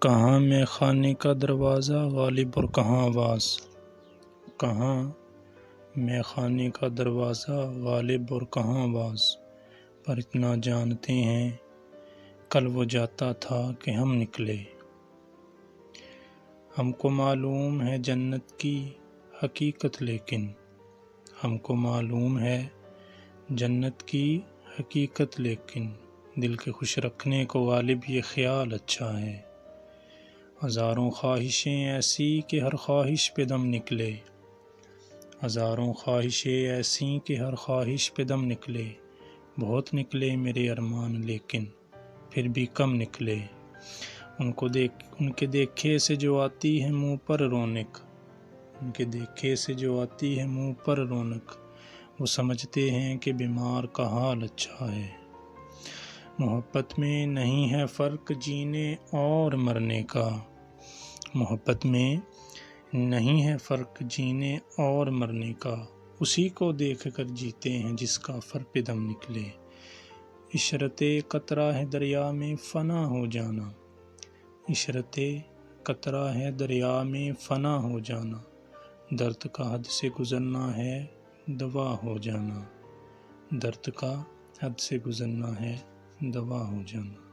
کہاں میں خانے کا دروازہ غالب اور کہاں آواز، کہاں میں خانے کا دروازہ غالب اور کہاں آواز، پر اتنا جانتے ہیں کل وہ جاتا تھا کہ ہم نکلے۔ ہم کو معلوم ہے جنت کی حقیقت لیکن، ہم کو معلوم ہے جنت کی حقیقت لیکن، دل کے خوش رکھنے کو غالب یہ خیال اچھا ہے۔ ہزاروں خواہشیں ایسی کہ ہر خواہش پہ دم نکلے، ہزاروں خواہشیں ایسی کہ ہر خواہش پہ دم نکلے، بہت نکلے میرے ارمان لیکن پھر بھی کم نکلے۔ ان کے دیکھے سے جو آتی ہے منہ پر رونق، ان کے دیکھے سے جو آتی ہے منہ پر رونق، وہ سمجھتے ہیں کہ بیمار کا حال اچھا ہے۔ محبت میں نہیں ہے فرق جینے اور مرنے کا، محبت میں نہیں ہے فرق جینے اور مرنے کا، اسی کو دیکھ کر جیتے ہیں جس کا فر پہ دم نکلے۔ عشرت قطرہ ہے دریا میں فنا ہو جانا، عشرت قطرہ ہے دریا میں فنا ہو جانا، درد کا حد سے گزرنا ہے دوا ہو جانا، درد کا حد سے گزرنا ہے دوا ہو جانا۔